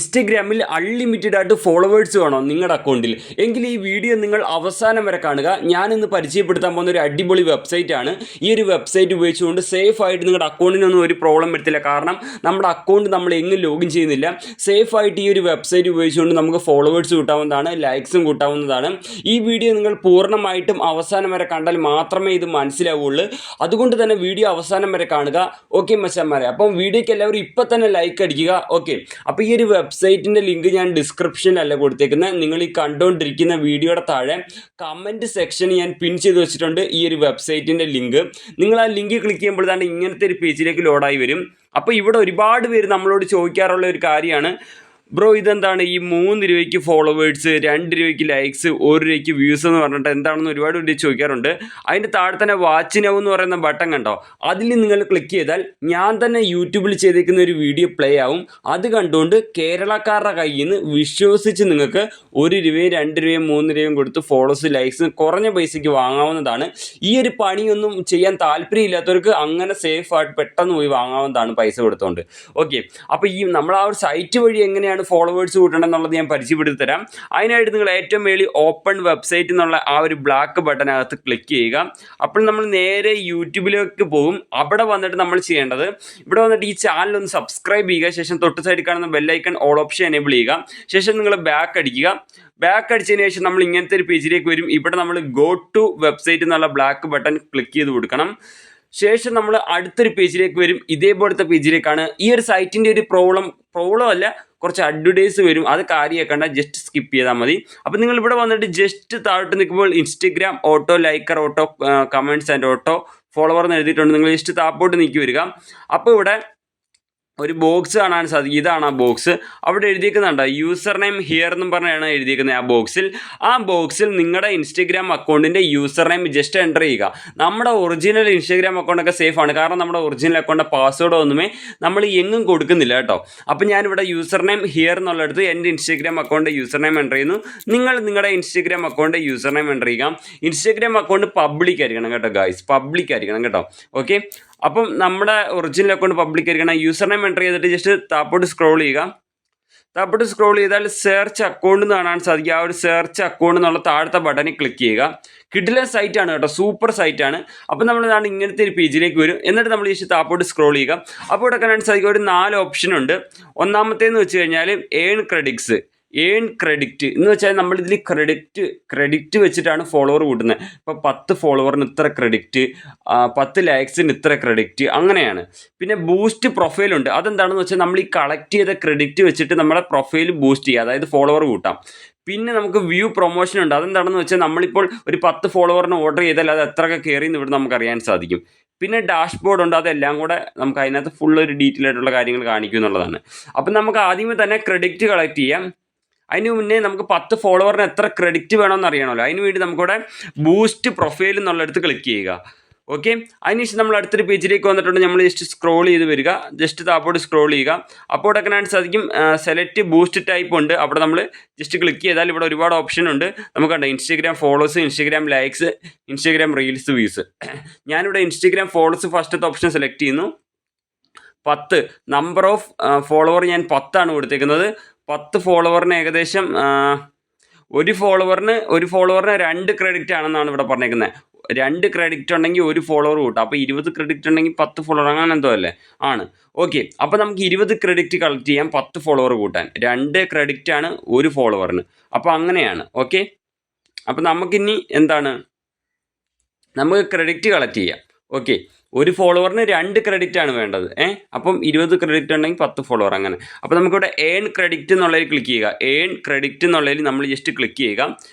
ഇൻസ്റ്റഗ്രാമിൽ അൺലിമിറ്റഡ് ആയിട്ട് ഫോളോവേഴ്സ് വേണോ നിങ്ങളുടെ അക്കൗണ്ടിൽ എങ്കിൽ ഈ വീഡിയോ നിങ്ങൾ അവസാനം വരെ കാണുക. ഞാനിന്ന് പരിചയപ്പെടുത്താൻ പോകുന്ന ഒരു അടിപൊളി വെബ്സൈറ്റ് ആണ്. ഈ ഒരു വെബ്സൈറ്റ് ഉപയോഗിച്ചുകൊണ്ട് സേഫ് ആയിട്ട് നിങ്ങളുടെ അക്കൗണ്ടിനൊന്നും ഒരു പ്രോബ്ലം വരത്തില്ല. കാരണം നമ്മുടെ അക്കൗണ്ട് നമ്മൾ എങ്ങും ലോഗിൻ ചെയ്യുന്നില്ല. സേഫ് ആയിട്ട് ഈ ഒരു വെബ്സൈറ്റ് ഉപയോഗിച്ചുകൊണ്ട് നമുക്ക് ഫോളോവേഴ്സ് കൂട്ടാവുന്നതാണ്, ലൈക്സും കൂട്ടാവുന്നതാണ്. ഈ വീഡിയോ നിങ്ങൾ പൂർണ്ണമായിട്ടും അവസാനം വരെ കണ്ടാൽ മാത്രമേ ഇത് മനസ്സിലാവുള്ളൂ. അതുകൊണ്ട് തന്നെ വീഡിയോ അവസാനം വരെ കാണുക. ഓക്കെ മച്ചാന്മാരെ, അപ്പം വീഡിയോയ്ക്ക് എല്ലാവരും ഇപ്പം തന്നെ ലൈക്ക് അടിക്കുക. ഓക്കെ, അപ്പോൾ ഈ ഒരു വെബ്സൈറ്റിൻ്റെ ലിങ്ക് ഞാൻ ഡിസ്ക്രിപ്ഷനിലല്ല കൊടുത്തേക്കുന്നത്. നിങ്ങൾ ഈ കണ്ടുകൊണ്ടിരിക്കുന്ന വീഡിയോയുടെ താഴെ കമൻറ്റ് സെക്ഷന് ഞാൻ പിൻ ചെയ്ത് വെച്ചിട്ടുണ്ട് ഈ ഒരു വെബ്സൈറ്റിൻ്റെ ലിങ്ക്. നിങ്ങൾ ആ ലിങ്ക് ക്ലിക്ക് ചെയ്യുമ്പോൾ തന്നെ ഇങ്ങനത്തെ ഒരു പേജിലേക്ക് ലോഡായി വരും. അപ്പോൾ ഇവിടെ ഒരുപാട് പേര് നമ്മളോട് ചോദിക്കാറുള്ള ഒരു കാര്യമാണ്, ബ്രോ ഇതെന്താണ് ഈ 3 രൂപയ്ക്ക് ഫോളോവേഴ്സ്, 2 രൂപയ്ക്ക് ലൈക്സ്, 1 രൂപയ്ക്ക് വ്യൂസ് എന്ന് പറഞ്ഞിട്ട് എന്താണെന്ന് ഒരുപാട് പേര് ചോദിക്കാറുണ്ട്. അതിൻ്റെ താഴെ തന്നെ വാച്ച് നൗ എന്ന് പറയുന്ന ബട്ടൺ കണ്ടോ, അതിൽ നിങ്ങൾ ക്ലിക്ക് ചെയ്താൽ ഞാൻ തന്നെ യൂട്യൂബിൽ ചെയ്തേക്കുന്ന ഒരു വീഡിയോ പ്ലേ ആവും. അത് കണ്ടുകൊണ്ട് കേരളക്കാരുടെ കയ്യിൽ നിന്ന് വിശ്വസിച്ച് നിങ്ങൾക്ക് 1 രൂപയും 2 രൂപയും 3 രൂപയും കൊടുത്ത് ഫോളോസ് ലൈക്സ് കുറഞ്ഞ പൈസയ്ക്ക് വാങ്ങാവുന്നതാണ്. ഈ ഒരു പണിയൊന്നും ചെയ്യാൻ താല്പര്യമില്ലാത്തവർക്ക് അങ്ങനെ സേഫ് ആയിട്ട് പെട്ടെന്ന് പോയി വാങ്ങാവുന്നതാണ് പൈസ കൊടുത്തുകൊണ്ട്. ഓക്കെ, അപ്പോൾ ഈ നമ്മൾ ആ ഒരു സൈറ്റ് വഴി എങ്ങനെയാണ് ഫോളോവേഴ്സ് കൂട്ടണം എന്നുള്ളത് ഞാൻ പരിചയപ്പെടുത്തി തരാം. അതിനായിട്ട് നിങ്ങൾ ഏറ്റവും മേളിൽ ഓപ്പൺ വെബ്സൈറ്റ് എന്നുള്ള ആ ഒരു ബ്ലാക്ക് ബട്ടനകത്ത് ക്ലിക്ക് ചെയ്യുക. അപ്പോൾ നമ്മൾ നേരെ യൂട്യൂബിലേക്ക് പോകും. അവിടെ വന്നിട്ട് നമ്മൾ ചെയ്യേണ്ടത്, ഇവിടെ വന്നിട്ട് ഈ ചാനൽ ഒന്ന് സബ്സ്ക്രൈബ് ചെയ്യുക. ശേഷം തൊട്ട് സൈഡിൽ കാണുന്ന ബെല്ലൈക്കൺ ഓൾ ഓപ്ഷൻ എനേബിൾ ചെയ്യുക. ശേഷം നിങ്ങൾ ബാക്ക് അടിക്കുക. ബാക്ക് അടിച്ചതിന് ശേഷം നമ്മൾ ഇങ്ങനത്തെ ഒരു പേജിലേക്ക് വരും. ഇവിടെ നമ്മൾ ഗോ ടു വെബ്സൈറ്റ് എന്നുള്ള ബ്ലാക്ക് ബട്ടൺ ക്ലിക്ക് ചെയ്ത് കൊടുക്കണം. ശേഷം നമ്മൾ അടുത്തൊരു പേജിലേക്ക് വരും. ഇതേപോലത്തെ പേജിലേക്കാണ്. ഈ ഒരു സൈറ്റിൻ്റെ ഒരു പ്രോബ്ലം അല്ല, കുറച്ച് അഡ്വർടൈസ് വരും. അത് കാര്യമാക്കണ്ട, ജസ്റ്റ് സ്കിപ്പ് ചെയ്താൽ മതി. അപ്പോൾ നിങ്ങൾ ഇവിടെ വന്നിട്ട് ജസ്റ്റ് താഴോട്ട് നിൽക്കുമ്പോൾ Instagram auto liker auto comments and auto follower എന്ന് എഴുതിയിട്ടുണ്ട്. നിങ്ങൾ ജസ്റ്റ് താപ്പോട്ട് നീക്കി വരിക. അപ്പോൾ ഇവിടെ ഒരു ബോക്സ് കാണാൻ സാധിക്കും. ഇതാണ് ആ ബോക്സ്. അവിടെ എഴുതിയിരിക്കുന്നുണ്ട് യൂസർ നെയിം ഹിയർ എന്നും പറഞ്ഞാണ് എഴുതിയിരിക്കുന്നത്. ആ ബോക്സിൽ നിങ്ങളുടെ ഇൻസ്റ്റഗ്രാം അക്കൗണ്ടിൻ്റെ യൂസർ നെയിം ജസ്റ്റ് എൻ്റർ ചെയ്യുക. നമ്മുടെ ഒറിജിനൽ ഇൻസ്റ്റഗ്രാം അക്കൗണ്ടൊക്കെ സേഫ് ആണ്, കാരണം നമ്മുടെ ഒറിജിനൽ അക്കൗണ്ട് പാസ്വേഡ് ഒന്നുമേ നമ്മൾ എങ്ങും കൊടുക്കുന്നില്ല കേട്ടോ. അപ്പോൾ ഞാനിവിടെ യൂസർ നെയിം ഹിയർ എന്നുള്ളടത്ത് എൻ്റെ Instagram account user name enter ചെയ്യുന്നു. നിങ്ങൾ നിങ്ങളുടെ Instagram account user name enter ചെയ്യുക. ഇൻസ്റ്റഗ്രാം അക്കൗണ്ട് പബ്ലിക് ആയിരിക്കണം കേട്ടോ ഗായ്സ്, പബ്ലിക് ആയിരിക്കണം കേട്ടോ. ഓക്കെ, അപ്പം നമ്മുടെ ഒറിജിനൽ അക്കൗണ്ട് പബ്ലിക് ആയിരിക്കണം. യൂസർ നെയിം എൻ്റർ ചെയ്തിട്ട് ജസ്റ്റ് താപ്പോട്ട് സ്ക്രോൾ ചെയ്യുക. താപ്പോട്ട് സ്ക്രോൾ ചെയ്താൽ സെർച്ച് അക്കൗണ്ട് എന്ന് കാണാൻ സാധിക്കും. ആ ഒരു സെർച്ച് അക്കൗണ്ട് എന്നുള്ള താഴത്തെ ബട്ടണിൽ ക്ലിക്ക് ചെയ്യുക. കിഡിലെ സൈറ്റാണ് കേട്ടോ, സൂപ്പർ സൈറ്റാണ്. അപ്പോൾ നമ്മൾ ഇങ്ങനത്തെ ഒരു പേജിലേക്ക് വരും. എന്നിട്ട് നമ്മൾ ജസ്റ്റ് താപ്പോട്ട് സ്ക്രോൾ ചെയ്യുക. അപ്പോൾ ഇവിടെ കാണാൻ സാധിക്കും ഒരു 4 ഓപ്ഷൻ ഉണ്ട്. ഒന്നാമത്തേന്ന് വെച്ച് കഴിഞ്ഞാൽ ഏൺ ക്രെഡിറ്റ് എന്ന് വെച്ചാൽ നമ്മളിതിൽ ക്രെഡിറ്റ് വെച്ചിട്ടാണ് ഫോളോവർ കൂട്ടുന്നത്. ഇപ്പോൾ 10 ഫോളോവറിന് ഇത്ര ക്രെഡിറ്റ്, 10 ലൈക്സിന് ഇത്ര ക്രെഡിറ്റ്, അങ്ങനെയാണ്. പിന്നെ ബൂസ്റ്റ് പ്രൊഫൈലുണ്ട്. അതെന്താണെന്ന് വെച്ചാൽ നമ്മൾ ഈ കളക്ട് ചെയ്ത ക്രെഡിറ്റ് വെച്ചിട്ട് നമ്മുടെ പ്രൊഫൈൽ ബൂസ്റ്റ് ചെയ്യുക, അതായത് ഫോളോവർ കൂട്ടാം. പിന്നെ നമുക്ക് വ്യൂ പ്രൊമോഷൻ ഉണ്ട്. അതെന്താണെന്ന് വെച്ചാൽ നമ്മളിപ്പോൾ ഒരു 10 ഫോളോവറിന് ഓർഡർ ചെയ്താൽ അത് എത്രയൊക്കെ കയറിയെന്ന് ഇവിടെ നമുക്ക് അറിയാൻ സാധിക്കും. പിന്നെ ഡാഷ്ബോർഡ് ഉണ്ട്. അതെല്ലാം കൂടെ നമുക്ക് അതിനകത്ത് ഫുൾ ഒരു ഡീറ്റെയിൽ ആയിട്ടുള്ള കാര്യങ്ങൾ കാണിക്കും എന്നുള്ളതാണ്. അപ്പം നമുക്ക് ആദ്യമേ തന്നെ ക്രെഡിറ്റ് കളക്ട് ചെയ്യാം. അതിന് മുന്നേ നമുക്ക് 10 ഫോളോവറിന് എത്ര ക്രെഡിറ്റ് വേണമെന്ന് അറിയണമല്ലോ. അതിന് വേണ്ടി നമുക്കിവിടെ ബൂസ്റ്റ് പ്രൊഫൈൽ എന്നുള്ളടത്ത് ക്ലിക്ക് ചെയ്യുക. ഓക്കെ, അതിനുശേഷം നമ്മൾ അടുത്തൊരു പേജിലേക്ക് വന്നിട്ടുണ്ട്. നമ്മൾ ജസ്റ്റ് സ്ക്രോൾ ചെയ്ത് വരിക. ജസ്റ്റ് താപ്പോട്ട് സ്ക്രോൾ ചെയ്യുക. അപ്പോൾ ഇവിടെ കാണാൻ സാധിക്കും സെലക്ട് ബൂസ്റ്റ് ടൈപ്പ് ഉണ്ട്. അവിടെ നമ്മൾ ജസ്റ്റ് ക്ലിക്ക് ചെയ്താൽ ഇവിടെ ഒരുപാട് ഓപ്ഷൻ ഉണ്ട്. നമുക്ക് കണ്ടോ Instagram follows, Instagram likes, Instagram reels, views. ഞാനിവിടെ ഇൻസ്റ്റഗ്രാം ഫോളോസ് ഫസ്റ്റത്തെ ഓപ്ഷൻ സെലക്ട് ചെയ്യുന്നു. 10 നമ്പർ ഓഫ് ഫോളോവർ ഞാൻ 10 ആണ് കൊടുത്തേക്കുന്നത്. 10 ഫോളോവറിന് ഏകദേശം ഒരു ഫോളോവറിന് 2 ക്രെഡിറ്റ് ആണെന്നാണ് ഇവിടെ പറഞ്ഞേക്കുന്നത്. 2 ക്രെഡിറ്റ് ഉണ്ടെങ്കിൽ 1 ഫോളോവർ കൂട്ടാം. അപ്പോൾ 20 ക്രെഡിറ്റ് ഉണ്ടെങ്കിൽ 10 ഫോളോവർ, അങ്ങനെ എന്തോ അല്ലേ ആണ്. ഓക്കെ, അപ്പോൾ നമുക്ക് 20 ക്രെഡിറ്റ് കളക്ട് ചെയ്യാം 10 ഫോളോവർ കൂട്ടാൻ. 2 ക്രെഡിറ്റ് ആണ് 1 ഫോളോവറിന്. അപ്പോൾ അങ്ങനെയാണ്. ഓക്കെ, അപ്പോൾ നമുക്കിനി നമുക്ക് ക്രെഡിറ്റ് കളക്ട് ചെയ്യാം. ഓക്കെ, 1 ഫോളോവറിന് 2 ക്രെഡിറ്റ് ആണ് വേണ്ടത്. അപ്പം 20 ക്രെഡിറ്റ് ഉണ്ടെങ്കിൽ 10 ഫോളോവർ, അങ്ങനെ. അപ്പോൾ നമുക്കിവിടെ ഏൺ ക്രെഡിറ്റ് എന്നുള്ളതിൽ ക്ലിക്ക് ചെയ്യുക. ഏൺ ക്രെഡിറ്റ് എന്നുള്ളതിൽ നമ്മൾ ജസ്റ്റ് ക്ലിക്ക് ചെയ്യുക.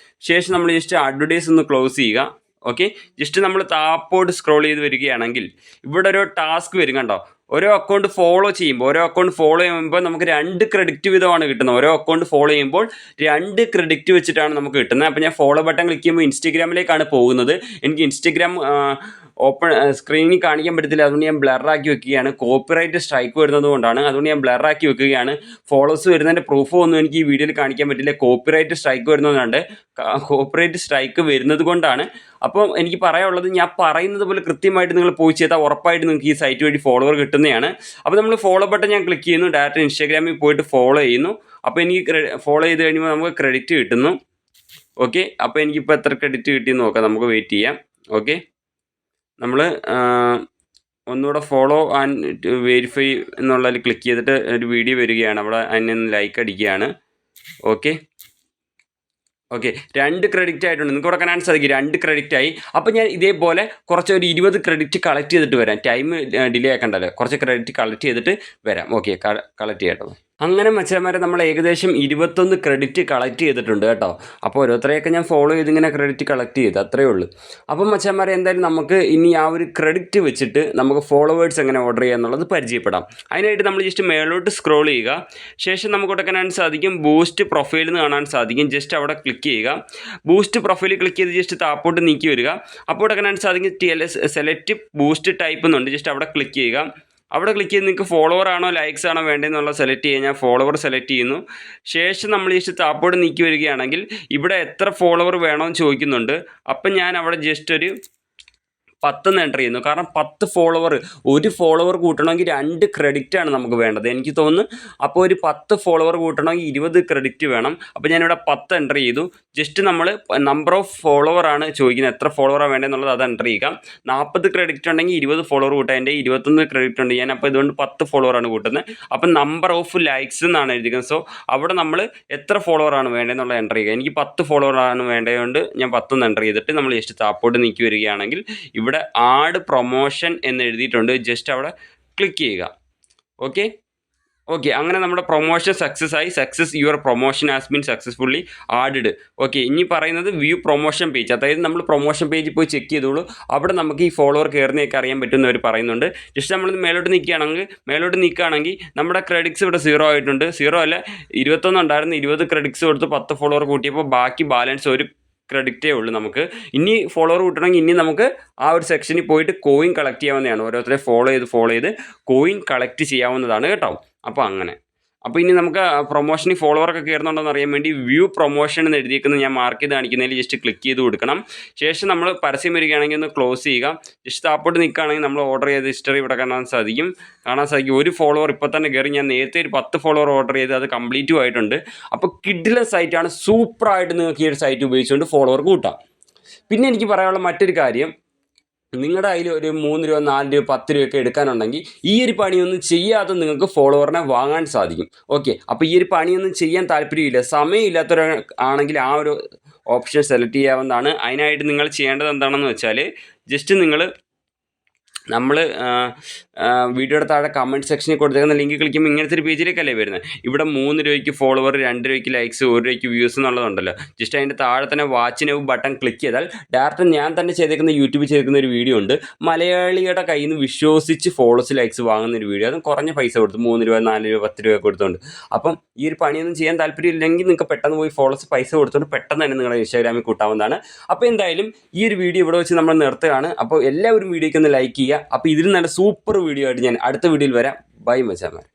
ശേഷം നമ്മൾ ജസ്റ്റ് അഡ്വർടൈസ് ഒന്ന് ക്ലോസ് ചെയ്യുക. ഓക്കെ, ജസ്റ്റ് നമ്മൾ താപ്പോട്ട് സ്ക്രോൾ ചെയ്ത് വരികയാണെങ്കിൽ ഇവിടെ ഒരു ടാസ്ക് വരും കണ്ടോ. ഓരോ അക്കൗണ്ട് ഫോളോ ചെയ്യുമ്പോൾ നമുക്ക് 2 ക്രെഡിറ്റ് വീതമാണ് കിട്ടുന്നത്. ഓരോ അക്കൗണ്ട് ഫോളോ ചെയ്യുമ്പോൾ 2 ക്രെഡിറ്റ് വെച്ചിട്ടാണ് നമുക്ക് കിട്ടുന്നത്. അപ്പോൾ ഞാൻ ഫോളോ ബട്ടൺ ക്ലിക്ക് ചെയ്യുമ്പോൾ ഇൻസ്റ്റഗ്രാമിലേക്കാണ് പോകുന്നത്. എനിക്ക് ഇൻസ്റ്റഗ്രാം സ്ക്രീനിൽ കാണിക്കാൻ പറ്റത്തില്ല. അതുകൊണ്ട് ഞാൻ ബ്ലറാക്കി വെക്കുകയാണ്. കോപ്പിറൈറ്റ് സ്ട്രൈക്ക് വരുന്നത് കൊണ്ടാണ്. അതുകൊണ്ട് ഞാൻ ബ്ലറാക്കി വെക്കുകയാണ്. ഫോളോവേഴ്സ് വരുന്നതിൻ്റെ പ്രൂഫ് ഒന്നും എനിക്ക് ഈ വീഡിയോയിൽ കാണിക്കാൻ പറ്റില്ല. കോപ്പിറൈറ്റ് സ്ട്രൈക്ക് വരുന്നതുകൊണ്ട് കോപ്പിറൈറ്റ് സ്ട്രൈക്ക് വരുന്നത് കൊണ്ടാണ്. അപ്പോൾ എനിക്ക് പറയാനുള്ളത്, ഞാൻ പറയുന്നത് പോലെ കൃത്യമായിട്ട് നിങ്ങൾ പോയി ചെയ്താൽ ഉറപ്പായിട്ട് നിങ്ങൾക്ക് ഈ സൈറ്റ് വഴി ഫോളോവർ കിട്ടുന്നതാണ്. അപ്പോൾ നമ്മൾ ഫോളോ ബട്ടൺ ഞാൻ ക്ലിക്ക് ചെയ്യുന്നു, ഡയറക്റ്റ് ഇൻസ്റ്റാഗ്രാമിൽ പോയിട്ട് ഫോളോ ചെയ്യുന്നു. അപ്പോൾ എനിക്ക് ഫോളോ ചെയ്ത് കഴിയുമ്പോൾ നമുക്ക് ക്രെഡിറ്റ് കിട്ടുന്നു. ഓക്കെ, അപ്പോൾ എനിക്കിപ്പോൾ എത്ര ക്രെഡിറ്റ് കിട്ടിയെന്ന് നോക്കാം. നമുക്ക് വെയിറ്റ് ചെയ്യാം. ഓക്കെ, നമ്മൾ ഒന്നുകൂടെ ഫോളോ ആൻഡ് വെരിഫൈ എന്നുള്ളതിൽ ക്ലിക്ക് ചെയ്തിട്ട് ഒരു വീഡിയോ വരികയാണ്. അവിടെ അതിനെ ലൈക്ക് അടിക്കുകയാണ്. ഓക്കെ, 2 ക്രെഡിറ്റ് ആയിട്ടുണ്ട്. നിങ്ങൾക്ക് ഇവിടെ കാണാൻ സാധിക്കും 2 ക്രെഡിറ്റ് ആയി. അപ്പോൾ ഞാൻ ഇതേപോലെ കുറച്ച് ഒരു 20 ക്രെഡിറ്റ് കളക്ട് ചെയ്തിട്ട് വരാം. ടൈം ഡിലേ ആക്കണ്ടല്ലോ. കുറച്ച് ക്രെഡിറ്റ് കളക്ട് ചെയ്തിട്ട് വരാം. ഓക്കെ, കളക്ട് ചെയ്യട്ടോ. അങ്ങനെ മച്ചാന്മാരെ നമ്മൾ ഏകദേശം 21 ക്രെഡിറ്റ് കളക്ട് ചെയ്തിട്ടുണ്ട് കേട്ടോ. അപ്പോൾ ഓരോരുത്തരെയൊക്കെ ഞാൻ ഫോളോ ചെയ്ത് ഇങ്ങനെ ക്രെഡിറ്റ് കളക്ട് ചെയ്ത് അത്രയേ ഉള്ളൂ. അപ്പം മച്ചാന്മാരെ എന്തായാലും നമുക്ക് ഇനി ആ ഒരു ക്രെഡിറ്റ് വെച്ചിട്ട് നമുക്ക് ഫോളോവേഴ്സ് എങ്ങനെ ഓർഡർ ചെയ്യുക എന്നുള്ളത് പരിചയപ്പെടാം. അതിനായിട്ട് നമ്മൾ ജസ്റ്റ് മേലോട്ട് സ്ക്രോൾ ചെയ്യുക. ശേഷം നമുക്കിവിടെ കാണാൻ സാധിക്കും ബൂസ്റ്റ് പ്രൊഫൈൽ എന്ന് കാണാൻ സാധിക്കും. ജസ്റ്റ് അവിടെ ക്ലിക്ക് ചെയ്യുക. ബൂസ്റ്റ് പ്രൊഫൈലിൽ ക്ലിക്ക് ചെയ്ത് ജസ്റ്റ് താപ്പോട്ട് നീക്കി വരിക. അപ്പോൾ ഇവിടെ കാണാൻ സാധിക്കും സെലക്ട് ബൂസ്റ്റ് ടൈപ്പ് എന്നുണ്ട്. ജസ്റ്റ് അവിടെ ക്ലിക്ക് ചെയ്യുക. അവിടെ ക്ലിക്ക് ചെയ്ത് നിങ്ങൾക്ക് ഫോളോവർ ആണോ ലൈക്സ് ആണോ വേണ്ടതെന്നുള്ള സെലക്ട് ചെയ്യുക. ഞാൻ ഫോളോവർ സെലക്ട് ചെയ്യുന്നു. ശേഷം നമ്മൾ ജസ്റ്റ് താപ്പോട്ട് നീക്കി വരികയാണെങ്കിൽ ഇവിടെ എത്ര ഫോളോവർ വേണമെന്ന് ചോദിക്കുന്നുണ്ട്. അപ്പം ഞാൻ അവിടെ ജസ്റ്റ് ഒരു 10 എൻ്റർ ചെയ്യുന്നു. കാരണം 10 ഫോളോവർ, ഒരു ഫോളോവർ കൂട്ടണമെങ്കിൽ 2 ക്രെഡിറ്റാണ് നമുക്ക് വേണ്ടത് എനിക്ക് തോന്നുന്നു. അപ്പോൾ ഒരു 10 ഫോളോവർ കൂട്ടണമെങ്കിൽ 20 ക്രെഡിറ്റ് വേണം. അപ്പോൾ ഞാനിവിടെ 10 എൻ്റർ ചെയ്തു. ജസ്റ്റ് നമ്മൾ നമ്പർ ഓഫ് ഫോളോവറാണ് ചോദിക്കുന്നത്, എത്ര ഫോളോവറാണ് വേണ്ടതെന്നുള്ളത് അത് എൻ്റർ ചെയ്യുക. 40 ക്രെഡിറ്റ് ഉണ്ടെങ്കിൽ 20 ഫോളോവർ കൂട്ടാം. എൻ്റെ 21 ക്രെഡിറ്റ് ഉണ്ട്. ഞാൻ അപ്പോൾ ഇതുകൊണ്ട് 10 ഫോളോവറാണ് കൂട്ടുന്നത്. അപ്പം നമ്പർ ഓഫ് ലൈക്സ് എന്നാണ് എഴുതിക്കുന്നത്. സോ അവിടെ നമ്മൾ എത്ര ഫോളോവറാണ് വേണ്ടതെന്നുള്ളത് എൻ്റർ ചെയ്യുക. എനിക്ക് 10 ഫോളോവറാണ് വേണ്ടതുകൊണ്ട് ഞാൻ 10 എൻ്റർ ചെയ്തിട്ട് നമ്മൾ ജസ്റ്റ് താപ്പോട്ട് നീക്കി വരികയാണെങ്കിൽ ഇവിടെ ആഡ് പ്രൊമോഷൻ എന്ന് എഴുതിയിട്ടുണ്ട്. ജസ്റ്റ് അവിടെ ക്ലിക്ക് ചെയ്യുക. ഓക്കെ, അങ്ങനെ നമ്മുടെ പ്രൊമോഷൻ സക്സസ് ആയി. Your promotion has been successfully added. Okay, ഇനി പറയുന്നത് വ്യൂ പ്രൊമോഷൻ പേജ്. അതായത് നമ്മൾ പ്രൊമോഷൻ പേജിൽ പോയി ചെക്ക് ചെയ്തോളൂ. അവിടെ നമുക്ക് ഈ ഫോളോവർ കയറുന്നതൊക്കെ അറിയാൻ പറ്റുന്നവർ പറയുന്നുണ്ട്. ജസ്റ്റ് നമ്മൾ മേലോട്ട് നിൽക്കുകയാണെങ്കിൽ നമ്മുടെ ക്രെഡിറ്റ്സ് ഇവിടെ 0 ആയിട്ടുണ്ട്. 0 അല്ല, 21 ഉണ്ടായിരുന്നു. 20 ക്രെഡിറ്റ്സ് കൊടുത്ത് 10 ഫോളോവർ കൂട്ടിയപ്പോൾ ബാക്കി ബാലൻസ് ഒരു ക്രെഡിറ്റേ ഉള്ളൂ. നമുക്ക് ഇനി ഫോളോവർ കൂട്ടണമെങ്കിൽ ഇനി നമുക്ക് ആ ഒരു സെക്ഷനിൽ പോയിട്ട് കോയിൻ കളക്ട് ചെയ്യാവുന്നതാണ്. ഓരോരുത്തരെ ഫോളോ ചെയ്ത് കോയിൻ കളക്ട് ചെയ്യാവുന്നതാണ് കേട്ടോ. അപ്പോൾ അങ്ങനെ. അപ്പോൾ ഇനി നമുക്ക് പ്രൊമോഷനിൽ ഫോളോവറൊക്കെ കയറുന്നുണ്ടോയെന്ന് അറിയാൻ വേണ്ടി വ്യൂ പ്രൊമോഷൻ എന്ന് എഴുതിയിരിക്കുന്നത് ഞാൻ മാർക്ക് ചെയ്ത് കാണിക്കുന്നതിൽ ജസ്റ്റ് ക്ലിക്ക് ചെയ്ത് കൊടുക്കണം. ശേഷം നമ്മൾ പരസ്യം വരികയാണെങ്കിൽ ഒന്ന് ക്ലോസ് ചെയ്യുക. ജസ്റ്റ് താപ്പോട്ട് നിൽക്കുകയാണെങ്കിൽ നമ്മൾ ഓർഡർ ചെയ്ത ഹിസ്റ്ററി ഇവിടെ കാണാൻ സാധിക്കും. ഒരു ഫോളോവർ ഇപ്പോൾ തന്നെ കയറി. ഞാൻ നേരത്തെ ഒരു 10 ഫോളോവർ ഓർഡർ ചെയ്ത് അത് കംപ്ലീറ്റും ആയിട്ടുണ്ട്. അപ്പോൾ കിഡിലൻ സൈറ്റാണ്. സൂപ്പറായിട്ട് നിങ്ങൾക്ക് ഈ ഒരു സൈറ്റ് ഉപയോഗിച്ചുകൊണ്ട് ഫോളോവർ കൂട്ടാം. പിന്നെ എനിക്ക് പറയാനുള്ള മറ്റൊരു കാര്യം, നിങ്ങളുടെ കയ്യിൽ ഒരു 3 രൂപ 4 രൂപ 10 രൂപയൊക്കെ എടുക്കാനുണ്ടെങ്കിൽ ഈ ഒരു പണിയൊന്നും ചെയ്യാതെ നിങ്ങൾക്ക് ഫോളോവറിനെ വാങ്ങാൻ സാധിക്കും. ഓക്കെ, അപ്പോൾ ഈ ഒരു പണിയൊന്നും ചെയ്യാൻ താല്പര്യമില്ല, സമയമില്ലാത്തവരാണെങ്കിൽ ആ ഒരു ഓപ്ഷൻ സെലക്ട് ചെയ്യാവുന്നതാണ്. അതിനായിട്ട് നിങ്ങൾ ചെയ്യേണ്ടത് എന്താണെന്ന് വെച്ചാൽ ജസ്റ്റ് നമ്മൾ വീഡിയോയുടെ താഴെ കമൻറ്റ് സെക്ഷനിൽ കൊടുത്തേക്കുന്ന ലിങ്ക് ക്ലിക്കുമ്പോൾ ഇങ്ങനത്തെ ഒരു പേജിലേക്കല്ലേ വരുന്നത്. ഇവിടെ 3 രൂപയ്ക്ക് ഫോളോവർ, 2 രൂപയ്ക്ക് ലൈക്സ്, 1 രൂപയ്ക്ക് വ്യൂസ് എന്നുള്ളതുണ്ടല്ലോ. ജസ്റ്റ് അതിൻ്റെ താഴെ തന്നെ വാച്ച് നൗ ബട്ടൺ ക്ലിക്ക് ചെയ്താൽ ഡയറക്റ്റ് ഞാൻ തന്നെ യൂട്യൂബിൽ ചെയ്തേക്കുന്ന ഒരു വീഡിയോ ഉണ്ട്. മലയാളിയുടെ കയ്യിൽ നിന്ന് വിശ്വസിച്ച് ഫോളോസ് ലൈക്സ് വാങ്ങുന്ന ഒരു വീഡിയോ. അതും കുറഞ്ഞ പൈസ കൊടുത്ത് 3 രൂപ 4 രൂപ 10 രൂപ കൊടുത്തുകൊണ്ട്. അപ്പം ഈ ഒരു പണിയൊന്നും ചെയ്യാൻ താല്പര്യമില്ലെങ്കിൽ നിങ്ങൾക്ക് പെട്ടെന്ന് പോയി ഫോളോസ് പൈസ കൊടുത്തുകൊണ്ട് പെട്ടെന്ന് തന്നെ നിങ്ങളുടെ ഇൻസ്റ്റാഗ്രാമിൽ കൂട്ടാവുന്നതാണ്. അപ്പോൾ എന്തായാലും ഈ ഒരു വീഡിയോ ഇവിടെ വെച്ച് നമ്മൾ നിർത്തുകയാണ്. അപ്പോൾ എല്ലാവരും വീഡിയോയ്ക്ക് ഒന്ന് ലൈക്ക് ചെയ്യുക. അപ്പോൾ ഇതിൽ നല്ല സൂപ്പർ വീഡിയോ ആയിട്ട് ഞാൻ അടുത്ത വീഡിയോയിൽ വരാം. ബൈ മച്ചാന്മാർ.